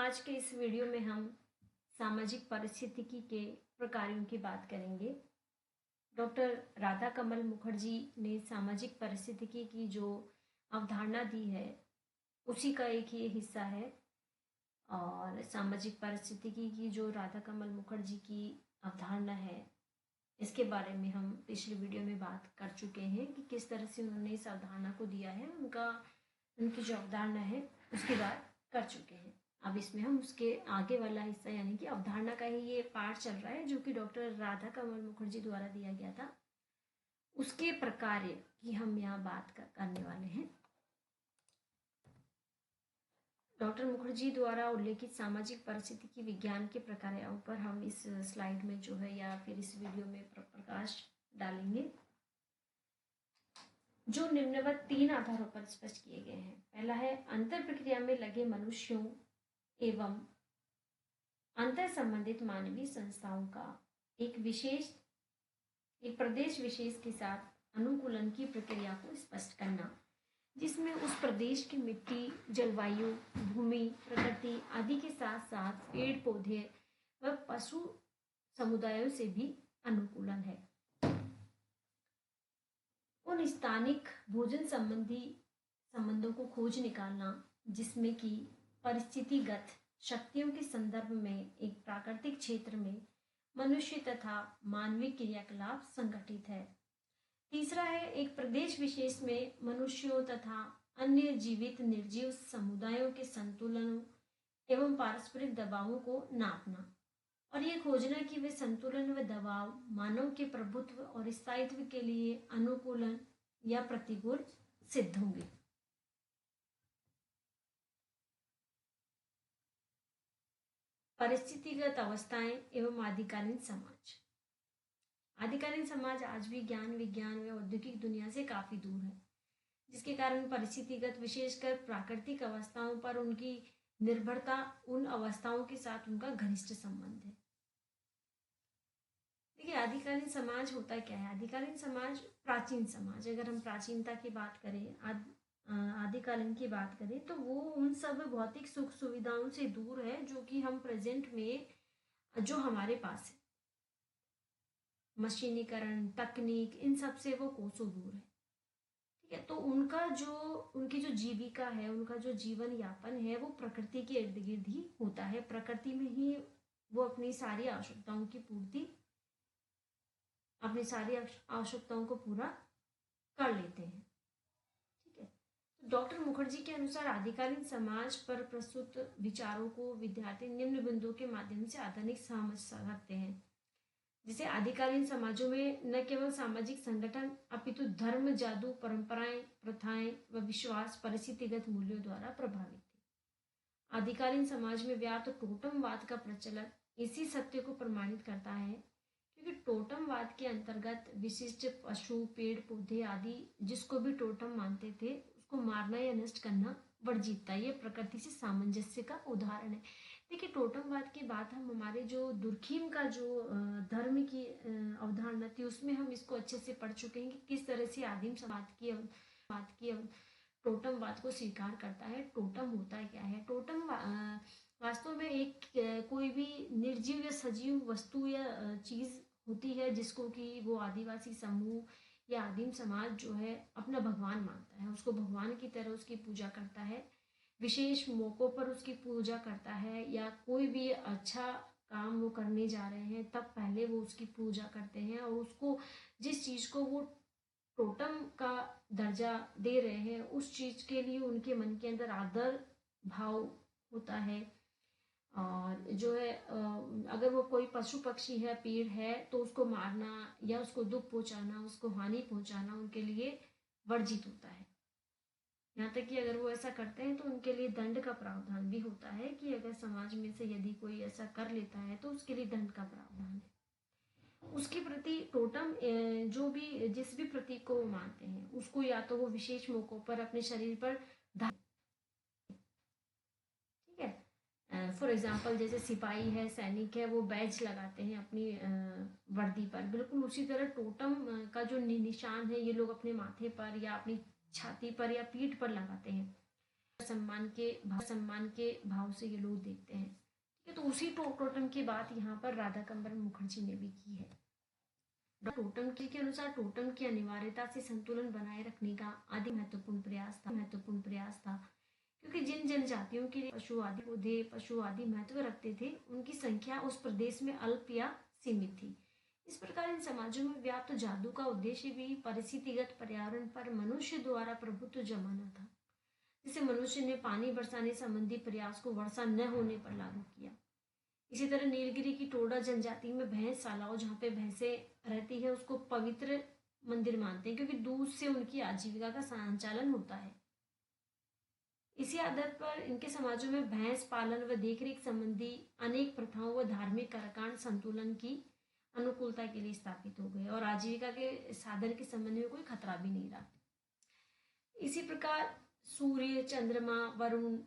आज के इस वीडियो में हम सामाजिक पारिस्थितिकी के प्रकारों की बात करेंगे। डॉक्टर राधा कमल मुखर्जी ने सामाजिक पारिस्थितिकी की जो अवधारणा दी है उसी का एक ये हिस्सा है। और सामाजिक पारिस्थितिकी की जो राधा कमल मुखर्जी की अवधारणा है इसके बारे में हम पिछले वीडियो में बात कर चुके हैं कि किस तरह से उन्होंने इस अवधारणा को दिया है। उनकी जो अवधारणा है उसकी बात कर चुके हैं। अब इसमें हम उसके आगे वाला हिस्सा यानी कि अवधारणा का ही ये पार्ट चल रहा है जो कि डॉक्टर राधा कमल मुखर्जी द्वारा दिया गया था, उसके प्रकार की हम यहाँ बात करने वाले हैं। डॉक्टर मुखर्जी द्वारा उल्लेखित सामाजिक परिस्थितिकी विज्ञान के प्रकारों पर हम इस स्लाइड में जो है या फिर इस वीडियो में प्रकाश डालेंगे, जो निम्नवत 3 आधारों पर स्पष्ट किए गए हैं। पहला है अंतर प्रक्रिया में लगे मनुष्यों एवं अंतर संबंधित मानवीय संस्थाओं का एक प्रदेश विशेष के साथ अनुकूलन की प्रक्रिया को स्पष्ट करना, जिसमें उस प्रदेश की मिट्टी, जलवायु, भूमि, प्रकृति आदि के साथ साथ पेड़ पौधे व पशु समुदायों से भी अनुकूलन है। उन स्थानिक भोजन संबंधी संबंधों को खोज निकालना जिसमें कि परिस्थितिगत शक्तियों के संदर्भ में एक प्राकृतिक क्षेत्र में मनुष्य तथा मानवीय क्रियाकलाप संगठित है। तीसरा है एक प्रदेश विशेष में मनुष्यों तथा अन्य जीवित निर्जीव समुदायों के संतुलन एवं पारस्परिक दबावों को नापना और ये खोजना कि वे संतुलन व दबाव मानव के प्रभुत्व और स्थायित्व के लिए अनुकूलन या प्रतिकूल सिद्ध होंगे। परिस्थितिगत अवस्थाएं एवं आदिकालीन समाज। आदिकालीन समाज आज भी ज्ञान विज्ञान व औद्योगिक दुनिया से काफी दूर है, जिसके कारण परिस्थितिगत विशेषकर प्राकृतिक अवस्थाओं पर उनकी निर्भरता उन अवस्थाओं के साथ उनका घनिष्ठ संबंध है। देखिए आदिकालीन समाज होता क्या है? आदिकालीन समाज प्राचीन समाज, अगर हम प्राचीनता की बात करें, आदिकालीन की बात करें तो वो उन सब भौतिक सुख सुविधाओं से दूर है जो कि हम प्रेजेंट में जो हमारे पास है, मशीनीकरण, तकनीक, इन सब से वो कोसों दूर है। ठीक है, तो उनकी जो जीविका है, उनका जो जीवन यापन है वो प्रकृति के इर्द गिर्द ही होता है। प्रकृति में ही वो अपनी सारी आवश्यकताओं को पूरा कर लेते हैं। ठीक है, तो डॉक्टर मुखर्जी के अनुसार आदिकालीन समाज पर प्रस्तुत विचारों को विद्यार्थी निम्न बिंदुओं के माध्यम से आधुनिक समझ सकते हैं। जिसे आदिकालीन समाजों में न केवल सामाजिक संगठन अपितु धर्म, जादू, परंपराएं, प्रथाएं व विश्वास परिस्थितिगत मूल्यों द्वारा प्रभावित थे। आदिकालीन समाज में व्याप्त टोटमवाद का प्रचलन इसी सत्य को प्रमाणित करता है, क्योंकि टोटमवाद के अंतर्गत विशिष्ट पशु, पेड़ पौधे आदि जिसको भी टोटम मानते थे उसको मारना या नष्ट करना वर्जित था। ये प्रकृति से सामंजस्य का उदाहरण है। देखिए टोटमवाद की बात हम हमारे जो दुर्खीम का जो धर्म की अवधारणा थी उसमें हम इसको अच्छे से पढ़ चुके हैं कि किस तरह से आदिम समाज की टोटमवाद को स्वीकार करता है। टोटम होता क्या है? टोटम वास्तव में एक कोई भी निर्जीव या सजीव वस्तु या चीज होती है जिसको कि वो आदिवासी समूह या आदिम समाज जो है अपना भगवान मानता है, उसको भगवान की तरह उसकी पूजा करता है, विशेष मौकों पर उसकी पूजा करता है, या कोई भी अच्छा काम वो करने जा रहे हैं तब पहले वो उसकी पूजा करते हैं और उसको जिस चीज को वो टोटम का दर्जा दे रहे हैं उस चीज के लिए उनके मन के अंदर आदर भाव होता है। और जो है अगर वो कोई पशु पक्षी है, पेड़ है, तो उसको मारना या उसको दुख पहुंचाना, उसको हानि पहुंचाना उनके लिए वर्जित होता है। यहाँ तक कि अगर वो ऐसा करते हैं तो उनके लिए दंड का प्रावधान भी होता है कि अगर समाज में से यदि कोई ऐसा कर लेता है तो उसके लिए दंड का प्रावधान है। उसके प्रति टोटम जो भी जिस भी प्रतीक को वो मानते हैं उसको या तो वो विशेष मौकों पर अपने शरीर पर, ठीक है, फॉर एग्जाम्पल जैसे सिपाही है, सैनिक है, वो बैज लगाते हैं अपनी वर्दी पर, बिल्कुल उसी तरह टोटम का जो निशान है ये लोग अपने माथे पर या अपनी छाती पर या पीठ पर लगाते हैं। सम्मान के भाव से ये लोग देखते हैं। ठीक है, तो उसी टोटम की बात यहाँ पर राधा कंवर मुखर्जी ने भी की है। टोटम के अनुसार टोटम की अनिवार्यता से संतुलन बनाए रखने का आदि महत्वपूर्ण प्रयास था, क्योंकि जिन जनजातियों के लिए पशु आदि महत्व रखते थे, उनकी संख्या उस प्रदेश में अल्प या सीमित थी। इस प्रकार इन समाजों में व्याप्त जादू का उद्देश्य भी परिस्थितिगत पर्यावरण पर मनुष्य द्वारा प्रभुत्व जमाना था, जिसे मनुष्य ने पानी बरसाने संबंधी प्रयास को वर्षा न होने पर लागू किया। इसी तरह नीलगिरी की टोडा जनजाति में भैंस सालाओं जहाँ पे भैंसे रहती है उसको पवित्र मंदिर मानते हैं, क्योंकि दूध से उनकी आजीविका का संचालन होता है। इसी आधार पर इनके समाजों में भैंस पालन व देखरेख संबंधी अनेक प्रथाओं व धार्मिक कर्मकांड संतुलन की अनुकूलता के लिए स्थापित हो गए और आजीविका के साधन के संबंध में कोई खतरा भी नहीं रहा। इसी प्रकार सूर्य, चंद्रमा, वरुण,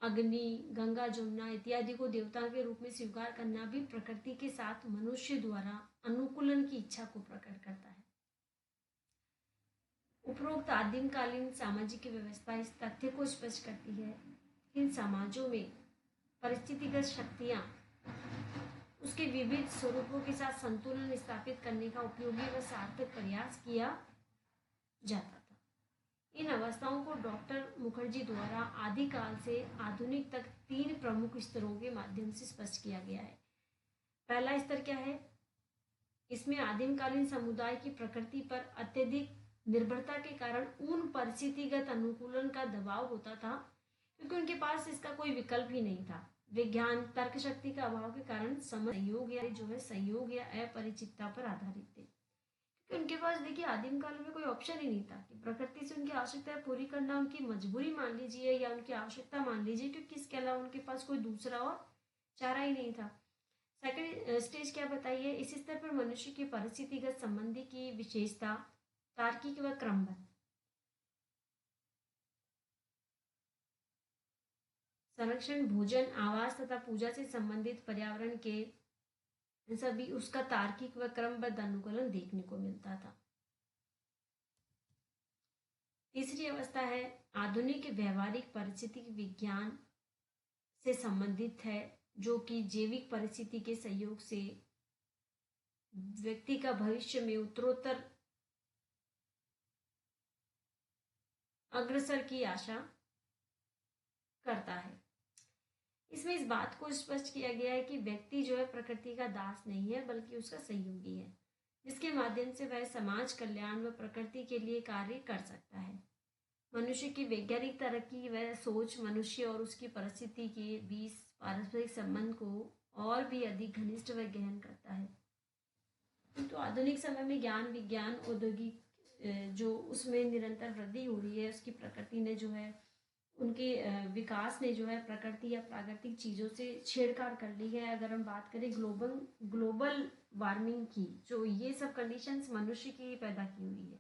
अग्नि, गंगा, जमुना इत्यादि को देवता के रूप में स्वीकार करना भी प्रकृति के साथ मनुष्य द्वारा अनुकूलन की इच्छा को प्रकट करता है। उपरोक्त आदिमकालीन सामाजिक व्यवस्था इस तथ्य को स्पष्ट करती है कि इन समाजों में परिस्थितिगत शक्तियां उसके विविध स्वरूपों के साथ संतुलन स्थापित करने का उपयोगी व सार्थक प्रयास किया जाता था। इन अवस्थाओं को डॉक्टर मुखर्जी द्वारा आदिकाल से आधुनिक तक 3 प्रमुख स्तरों के माध्यम से स्पष्ट किया गया है। पहला स्तर क्या है? इसमें आदिमकालीन समुदाय की प्रकृति पर अत्यधिक निर्भरता के कारण उन परिस्थितिगत अनुकूलन का दबाव होता था, क्योंकि उनके पास इसका कोई विकल्प ही नहीं था। विज्ञान तर्क शक्ति का अभाव के कारण संयोग या अपरिचितता पर आधारित थे, क्योंकि उनके पास देखिए आदिम काल में कोई ऑप्शन ही नहीं था कि प्रकृति से उनकी आवश्यकताएं पूरी करना उनकी मजबूरी मान लीजिए या उनकी आवश्यकता मान लीजिए, क्योंकि इसके अलावा उनके पास कोई दूसरा और चारा ही नहीं था। सेकंड स्टेज क्या बताइए? इस स्तर पर मनुष्य की परिस्थितिगत संबंधी की विशेषता तार्किक व क्रमबद्ध संरक्षण, भोजन, आवास तथा पूजा से संबंधित पर्यावरण के सभी उसका तार्किक व क्रमबद्ध अनुकूलन देखने को मिलता था। तीसरी अवस्था है आधुनिक व्यवहारिक परिस्थिति विज्ञान से संबंधित है, जो कि जैविक परिस्थिति के सहयोग से व्यक्ति का भविष्य में उत्तरोत्तर अग्रसर की आशा करता है। इसमें इस बात को स्पष्ट किया गया है कि व्यक्ति जो है प्रकृति का दास नहीं है, बल्कि उसका सहयोगी है, जिसके माध्यम से वह समाज कल्याण व प्रकृति के लिए कार्य कर सकता है। मनुष्य की वैज्ञानिक तरक्की व सोच मनुष्य और उसकी परिस्थिति के बीच पारस्परिक संबंध को और भी अधिक घनिष्ठ व गहन करता है। तो आधुनिक समय में ज्ञान विज्ञान औद्योगिक जो उसमें निरंतर वृद्धि हो रही है, उसकी प्रकृति ने जो है उनके विकास ने जो है प्रकृति या प्राकृतिक चीज़ों से छेड़छाड़ कर ली है। अगर हम बात करें ग्लोबल वार्मिंग की, जो ये सब कंडीशंस मनुष्य की पैदा की हुई है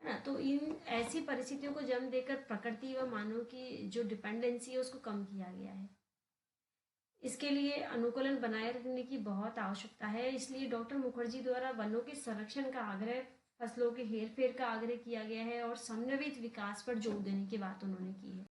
ना, तो इन ऐसी परिस्थितियों को जन्म देकर प्रकृति व मानव की जो डिपेंडेंसी है उसको कम किया गया है। इसके लिए अनुकूलन बनाए रखने की बहुत आवश्यकता है। इसलिए डॉक्टर मुखर्जी द्वारा वनों के संरक्षण का आग्रह, फसलों के हेरफेर का आग्रह किया गया है और समन्वित विकास पर जोर देने की बात उन्होंने की है।